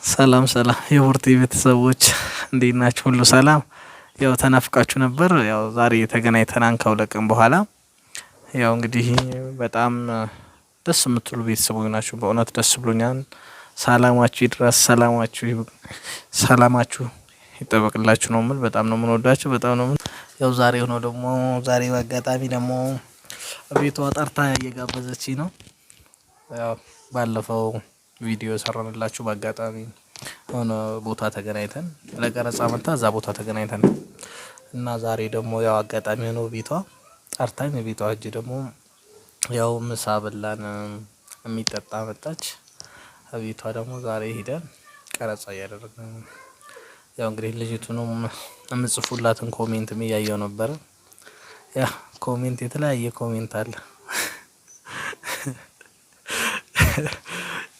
ሰላም ሰላም የቡርቴ ቤተሰቦች እንዴት ናችሁ? ሁሉ ሰላም? ያው ተናፍቃችሁ ነበር። ያው ዛሬ ተገናኝተናል ከሁለት ቀን በኋላ። ያው እንግዲህ በጣም ደስ የምትሉ ቤተሰቦች ናችሁ። በእውነት ደስ ብሎኛል። ሰላማችሁ ይድረስ፣ ሰላማችሁ ይጠበቅላችሁ ነው የምል። በጣም ነው የምንወዳችሁ፣ በጣም ነው ያው ዛሬ በአጋጣሚ ደግሞ ቤቷ ጠርታ እየጋበዘችኝ ነው። ያው ባለፈው ቪዲዮ ሰራንላችሁ በአጋጣሚ ሆነ ቦታ ተገናኝተን ለቀረጻ መጣ እዛ ቦታ ተገናኝተን እና ዛሬ ደግሞ ያው አጋጣሚ ሆኖ ቤቷ ጠርታኝ ቤቷ እጅ ደግሞ ያው ምሳ በላን፣ የሚጠጣ መጣች። ቤቷ ደግሞ ዛሬ ሄደን ቀረጻ እያደረግን ያው እንግዲህ ልጅቱ ነው የምጽፉላትን ኮሜንትም እያየው ነበር። ያ ኮሜንት የተለያየ ኮሜንት አለ።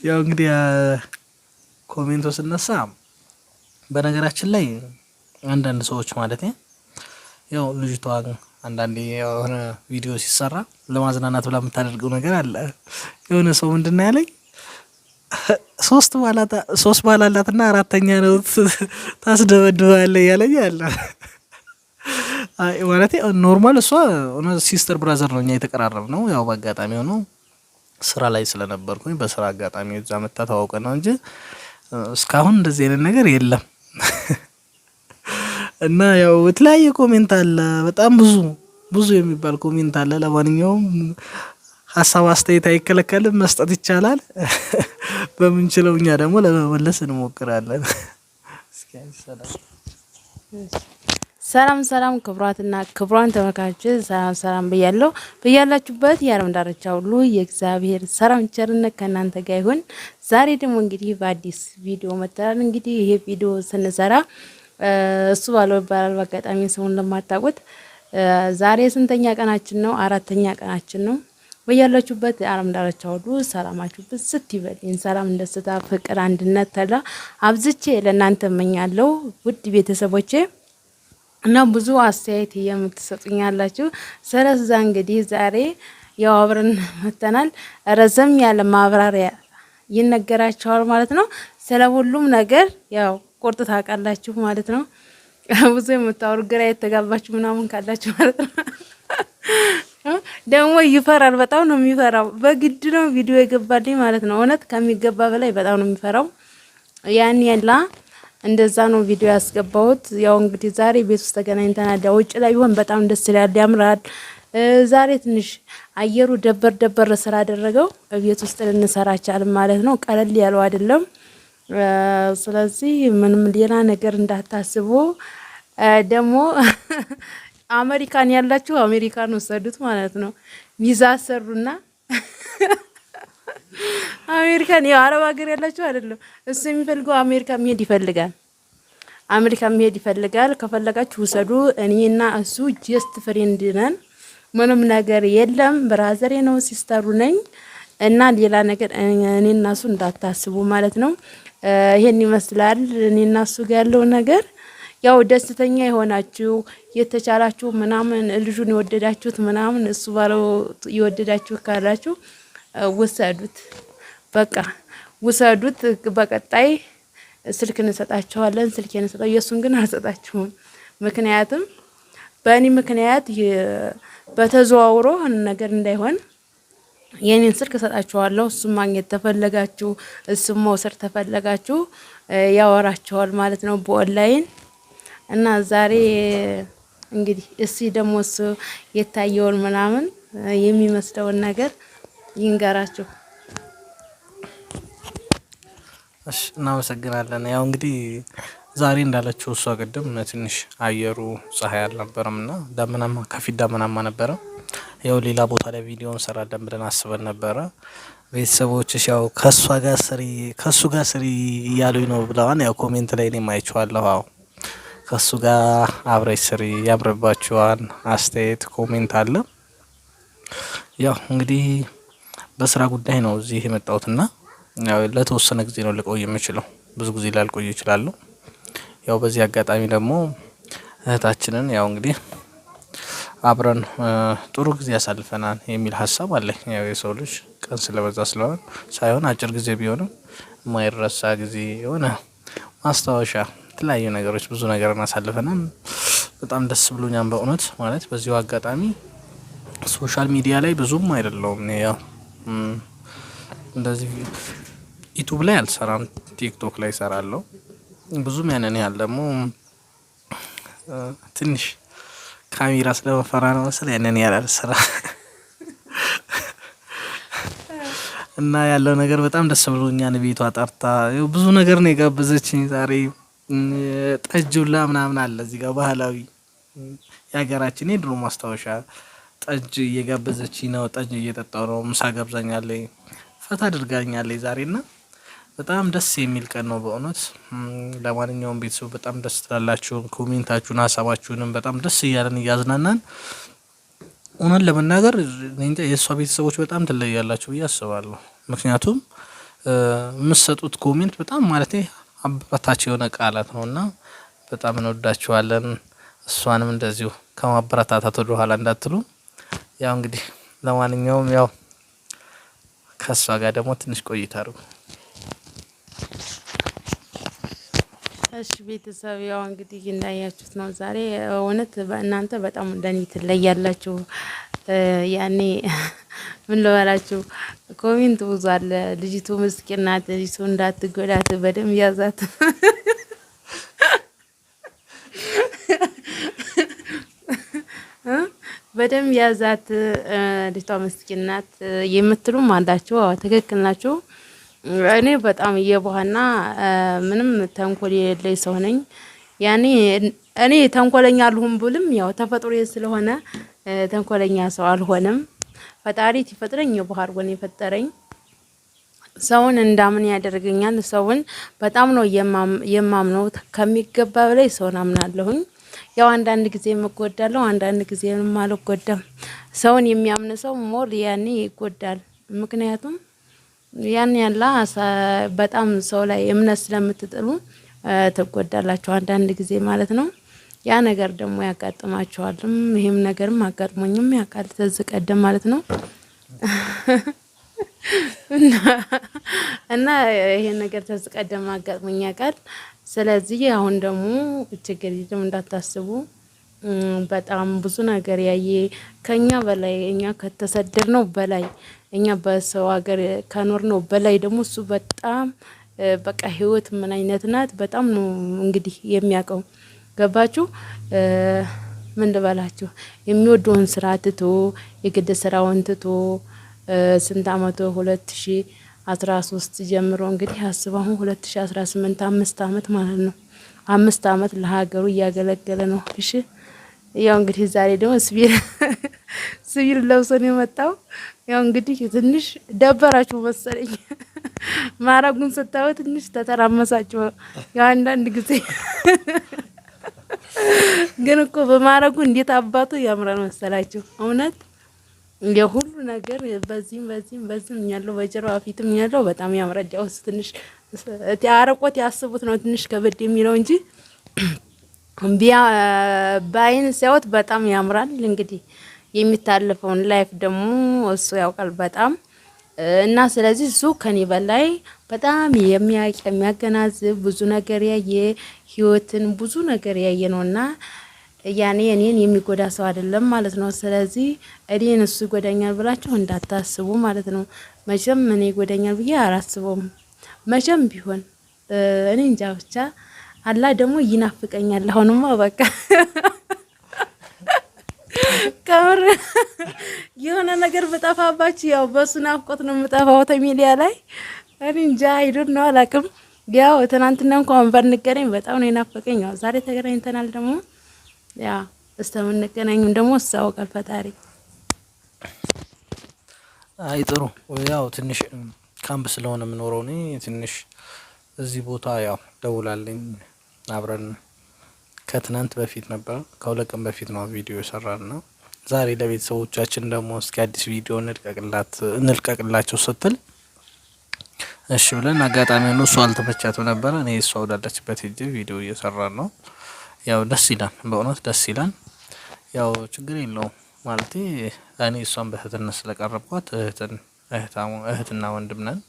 ያው እንግዲህ ኮሜንቱ ስነሳ በነገራችን ላይ አንዳንድ ሰዎች ማለት ነው ያው ልጅቷ አንዳንዴ የሆነ ቪዲዮ ሲሰራ ለማዝናናት ብላ የምታደርገው ነገር አለ። የሆነ ሰው ምንድነው ያለኝ ሶስት ባል አላትና አራተኛ ነው ታስደበድባለህ ያለኝ አለ። አይ ማለት ኖርማል እሷ ሲስተር ብራዘር ነው፣ እኛ የተቀራረብነው ያው በአጋጣሚ ሆኖ ስራ ላይ ስለነበርኩኝ በስራ አጋጣሚ እዛ መጣ ተዋውቀን ነው እንጂ እስካሁን እንደዚህ አይነት ነገር የለም። እና ያው የተለያየ ኮሜንት አለ፣ በጣም ብዙ የሚባል ኮሜንት አለ። ለማንኛውም ሀሳብ አስተያየት አይከለከልም፣ መስጠት ይቻላል። በምንችለው እኛ ደግሞ ለመመለስ እንሞክራለን። ሰላም ክብራትና ክብራን ተመልካቾች ሰላም ብያለሁ። በያላችሁበት የዓለም ዳርቻ ሁሉ የእግዚአብሔር ሰላም ቸርነት ከእናንተ ጋር ይሁን። ዛሬ ደግሞ እንግዲህ በአዲስ ቪዲዮ መጥተናል። እንግዲህ ይሄ ቪዲዮ ስንሰራ እሱ ባለው ይባላል። በአጋጣሚ ሰውን ለማታውቁት ዛሬ ስንተኛ ቀናችን ነው? 4ኛ ቀናችን ነው። በያላችሁበት የዓለም ዳርቻ ሁሉ ሰላማችሁ ብዝት ይበል። ሰላም፣ ደስታ፣ ፍቅር፣ አንድነት ተላ አብዝቼ ለእናንተ እመኛለሁ ውድ ቤተሰቦቼ እና ብዙ አስተያየት የምትሰጡኝ ያላችሁ። ስለዛ እንግዲህ ዛሬ ያው አብረን መተናል። ረዘም ያለ ማብራሪያ ይነገራችኋል ማለት ነው። ስለ ሁሉም ነገር ያው ቁርጥ ታውቃላችሁ ማለት ነው። ብዙ የምታወሩ ግራ የተጋባችሁ ምናምን ካላችሁ ማለት ነው። ደግሞ ይፈራል፣ በጣም ነው የሚፈራው። በግድ ነው ቪዲዮ የገባልኝ ማለት ነው። እውነት ከሚገባ በላይ በጣም ነው የሚፈራው። ያን ያላ እንደዛ ነው ቪዲዮ ያስገባሁት። ያው እንግዲህ ዛሬ ቤት ውስጥ ተገናኝተናል። ውጭ ላይ ቢሆን በጣም ደስ ይላል፣ ያምራል። ዛሬ ትንሽ አየሩ ደበር ስላደረገው ቤት ውስጥ ልንሰራቻል ማለት ነው። ቀለል ያለው አይደለም። ስለዚህ ምንም ሌላ ነገር እንዳታስቡ። ደግሞ አሜሪካን ያላችሁ አሜሪካን ወሰዱት ማለት ነው። ቪዛ አሰሩና አሜሪካን ያው አረብ ሀገር ያላችሁ አይደለም እሱ የሚፈልገው አሜሪካ መሄድ ይፈልጋል። ከፈለጋችሁ ውሰዱ። እኔና እሱ ጀስት ፍሬንድ ነን፣ ምንም ነገር የለም። ብራዘሬ ነው፣ ሲስተሩ ነኝ እና ሌላ ነገር እኔና እሱ እንዳታስቡ ማለት ነው። ይሄን ይመስላል እኔና እሱ ጋር ያለው ነገር። ያው ደስተኛ የሆናችሁ የተቻላችሁ ምናምን ልጁን የወደዳችሁት ምናምን እሱ ባለው የወደዳችሁ ካላችሁ ውሰዱት፣ በቃ ውሰዱት። በቀጣይ ስልክ እንሰጣችኋለን። ስልኬን እንሰጣው፣ የሱን ግን አልሰጣችሁም። ምክንያቱም በእኔ ምክንያት በተዘዋውሮ ነገር እንዳይሆን የኔን ስልክ እሰጣችኋለሁ። እሱም ማግኘት ተፈለጋችሁ፣ እሱም መውሰድ ተፈለጋችሁ ያወራችኋል ማለት ነው በኦንላይን። እና ዛሬ እንግዲህ እሱ ደግሞ እሱ የታየውን ምናምን የሚመስለውን ነገር ይንገራችሁ። እሺ፣ እናመሰግናለን። ያው እንግዲህ ዛሬ እንዳለችው እሷ ቅድም ትንሽ አየሩ ፀሐይ አልነበረምና ደመናማ ከፊት ደመናማ ነበረ። ያው ሌላ ቦታ ላይ ቪዲዮ እንሰራለን ብለን አስበን ነበረ። ቤተሰቦችሽ ያው ከሱ ጋር ስሪ እያሉኝ ነው ብለዋል። ያው ኮሜንት ላይ እኔም አይቼዋለሁ። አዎ ከሱ ጋር አብረሽ ስሪ ያምርባችኋል አስተያየት ኮሜንት አለ። ያው እንግዲህ በስራ ጉዳይ ነው እዚህ የመጣሁትና ያው ለተወሰነ ጊዜ ነው ልቆይ የምችለው፣ ብዙ ጊዜ ላልቆይ እችላለሁ። ያው በዚህ አጋጣሚ ደግሞ እህታችንን ያው እንግዲህ አብረን ጥሩ ጊዜ ያሳልፈናል የሚል ሀሳብ አለኝ። ያው የሰው ልጅ ቀን ስለበዛ ስለሆነ ሳይሆን አጭር ጊዜ ቢሆንም ማይረሳ ጊዜ የሆነ ማስታወሻ የተለያዩ ነገሮች ብዙ ነገር እናሳልፈናል። በጣም ደስ ብሎኛል በእውነት ማለት በዚሁ አጋጣሚ ሶሻል ሚዲያ ላይ ብዙም አይደለሁም እኔ ያው እንደዚህ ዩቲዩብ ላይ አልሰራም፣ ቲክቶክ ላይ እሰራለሁ። ብዙም ያንን ያህል ደግሞ ትንሽ ካሜራ ስለመፈራ ነው መሰለኝ ያንን ያህል አልሰራም። እና ያለው ነገር በጣም ደስ ብሎኛል። ቤቷ ጠርታ ብዙ ነገር ነው የጋበዘችኝ ዛሬ። ጠጅ ሁላ ምናምን አለ እዚህ ጋር ባህላዊ የሀገራችን የድሮ ማስታወሻ ጠጅ እየጋበዘችኝ ነው። ጠጅ እየጠጣሁ ነው። ምሳ ጋብዛኛለች፣ ፈታ አድርጋኛለች ዛሬና በጣም ደስ የሚል ቀን ነው በእውነት። ለማንኛውም ቤተሰብ በጣም ደስ ትላላችሁ። ኮሜንታችሁን ሀሳባችሁንም በጣም ደስ እያለን እያዝናናን እውነት ለመናገር እንጃ የእሷ ቤተሰቦች በጣም ትለያላችሁ ብዬ አስባለሁ። ምክንያቱም የምትሰጡት ኮሜንት በጣም ማለት አበረታች የሆነ ቃላት ነውና በጣም እንወዳችኋለን። እሷንም እንደዚሁ ከማበረታታት ወደ ኋላ እንዳትሉ። ያው እንግዲህ ለማንኛውም ያው ከሷ ጋር ደግሞ ትንሽ ቆይታ አድርጉ። እሺ ቤተሰብ ያው እንግዲህ እንዳያችሁት ነው ዛሬ እውነት እናንተ በጣም እንደኔ ትለያላችሁ። ያኔ ምን ልበላችሁ ኮሜንት ብዙ አለ። ልጅቱ ምስኪን ናት፣ ልጅቱ እንዳትጎዳት በደም ያዛት በደም ያዛት ልጅቷ ምስኪን ናት የምትሉም አላችሁ። ትክክል ናችሁ። እኔ በጣም እየዋህና ምንም ተንኮል የሌለኝ ሰው ነኝ። ያኔ እኔ ተንኮለኛ አልሁን ብልም ያው ተፈጥሮዬ ስለሆነ ተንኮለኛ ሰው አልሆንም። ፈጣሪ ሲፈጥረኝ የዋህ አድርጎ ነው የፈጠረኝ። ሰውን እንዳምን ያደርገኛል። ሰውን በጣም ነው የማምነው፣ ከሚገባ በላይ ሰውን አምናለሁኝ። ያው አንዳንድ ጊዜ እጎዳለሁ፣ አንዳንድ ጊዜ አልጎዳም። ሰውን የሚያምን ሰው ሞር ያኔ ይጎዳል። ምክንያቱም ያን ያላ በጣም ሰው ላይ እምነት ስለምትጥሉ ትጎዳላችሁ አንዳንድ ጊዜ ማለት ነው። ያ ነገር ደግሞ ያጋጥማችኋልም። ይሄም ነገርም አጋጥሞኝም ያውቃል ተዚህ ቀደም ማለት ነው። እና ይሄ ነገር ተዚህ ቀደም አጋጥሞኝ ያውቃል። ስለዚህ አሁን ደግሞ ችግር ይደም እንዳታስቡ። በጣም ብዙ ነገር ያየ ከኛ በላይ እኛ ከተሰደድነው በላይ እኛ በሰው ሀገር ከኖርነው በላይ ደግሞ እሱ በጣም በቃ ህይወት ምን አይነት ናት በጣም ነው እንግዲህ የሚያውቀው። ገባችሁ? ምን ልበላችሁ የሚወደውን ስራ ትቶ የግድ ስራውን ትቶ ስንት አመቱ 2013 ጀምሮ እንግዲህ አስባሁ 2018 5 አመት ማለት ነው። 5 አመት ለሀገሩ እያገለገለ ነው። እሺ ያው እንግዲህ ዛሬ ደግሞ ሲቪል ለብሶ ነው የመጣው። ያው እንግዲህ ትንሽ ደበራችሁ መሰለኝ ማረጉን ስታዩ ትንሽ ተተራመሳችሁ። ያው አንዳንድ ጊዜ ግን እኮ በማረጉ እንዴት አባቱ ያምራል መሰላችሁ። እውነት የሁሉ ነገር በዚህም ያለው በጀርባ ፊትም ያለው በጣም ያምራል። ያው ትንሽ አረቆት ያስቡት ነው ትንሽ ከበድ የሚለው እንጂ በአይን ሲያዩት በጣም ያምራል። እንግዲህ የሚታለፈውን ላይፍ ደግሞ እሱ ያውቃል በጣም እና ስለዚህ እሱ ከኔ በላይ በጣም የሚያገናዝብ ብዙ ነገር ያየ ህይወትን ብዙ ነገር ያየ ነውና ያኔ እኔን የሚጎዳ ሰው አይደለም ማለት ነው። ስለዚህ እኔን እሱ ይጎዳኛል ብላችሁ እንዳታስቡ ማለት ነው። መቼም እኔ ይጎዳኛል ብዬ አላስበውም መቼም ቢሆን። እኔ እንጃ ብቻ አላ ደግሞ ይናፍቀኛል። አሁንማ በቃ ከምር የሆነ ነገር በጠፋባችሁ ያው በሱ ናፍቆት ነው የምጠፋው ሚዲያ ላይ። እኔ እንጃ አይዶን ነው አላውቅም። ያው ትናንትና እንኳን ባንገናኝ በጣም ነው የናፈቀኝ። ያው ዛሬ ተገናኝተናል ደግሞ ያው እስከምንገናኝም ደግሞ ያውቃል ፈጣሪ። አይ ጥሩ ያው ትንሽ ካምፕ ስለሆነ የምኖረው እኔ ትንሽ እዚህ ቦታ ያው ደውላለኝ አብረን ከትናንት በፊት ነበር ከሁለት ቀን በፊት ነው ቪዲዮ የሰራና ዛሬ ለቤተሰቦቻችን ደግሞ እስኪ አዲስ ቪዲዮ እንልቀቅላቸው ስትል እሺ ብለን አጋጣሚ ነው እሷ አልተመቻትም ነበር። እኔ እሷ ወዳለችበት ሄጄ ቪዲዮ እየሰራን ነው። ያው ደስ ይላል በእውነት ደስ ይላል። ያው ችግር የለውም ማለት እኔ እሷን በእህትነት ስለቀረብኳት እህትና ወንድም ነን።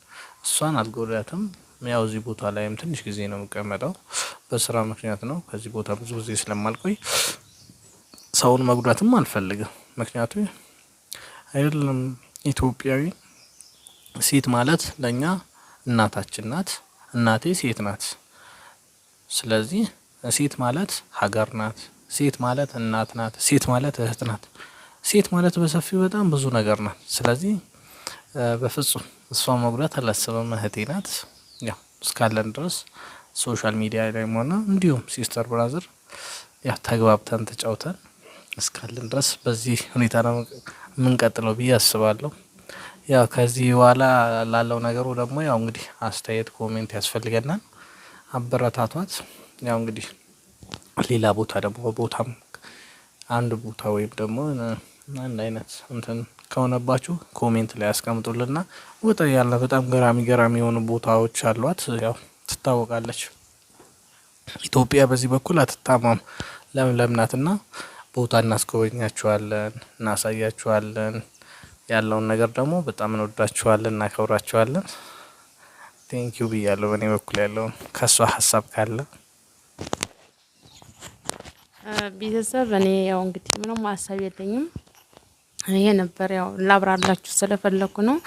እሷን አልጎዳትም ያው እዚህ ቦታ ላይም ትንሽ ጊዜ ነው የምቀመጠው፣ በስራ ምክንያት ነው። ከዚህ ቦታ ብዙ ጊዜ ስለማልቆይ ሰውን መጉዳትም አልፈልግም። ምክንያቱም አይደለም ኢትዮጵያዊ ሴት ማለት ለኛ እናታችን ናት። እናቴ ሴት ናት። ስለዚህ ሴት ማለት ሀገር ናት። ሴት ማለት እናት ናት። ሴት ማለት እህት ናት። ሴት ማለት በሰፊው በጣም ብዙ ነገር ናት። ስለዚህ በፍጹም እሷ መጉዳት አላስብም። እህቴ ናት። ያው እስካለን ድረስ ሶሻል ሚዲያ ላይ ሆነ እንዲሁም ሲስተር ብራዘር ያው ተግባብተን ተጫውተን እስካለን ድረስ በዚህ ሁኔታ ነው የምንቀጥለው ብዬ አስባለሁ። ያው ከዚህ በኋላ ላለው ነገሩ ደግሞ ያው እንግዲህ አስተያየት ኮሜንት ያስፈልገናል። አበረታቷት። ያው እንግዲህ ሌላ ቦታ ደግሞ ቦታም አንድ ቦታ ወይም ደግሞ አንድ አይነት እንትን ከሆነባችሁ ኮሜንት ላይ አስቀምጡልና ወጣ ያለ በጣም ገራሚ የሆኑ ቦታዎች አሏት። ያው ትታወቃለች ኢትዮጵያ በዚህ በኩል አትታማም፣ ለምለም ናትና ቦታ እናስጎበኛችኋለን፣ እናሳያችኋለን። ያለውን ነገር ደግሞ በጣም እንወዳችኋለን፣ እናከብራችኋለን። ቴንኪው ብያለሁ። በእኔ በኩል ያለውን ከሷ ሀሳብ ካለ ቤተሰብ እኔ ያው እንግዲህ ምንም ሀሳብ የለኝም። ይሄ ነበር ያው ላብራላችሁ ስለፈለኩ ነው።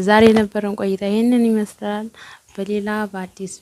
ዛሬ የነበረን ቆይታ ይሄንን ይመስላል። በሌላ በአዲስ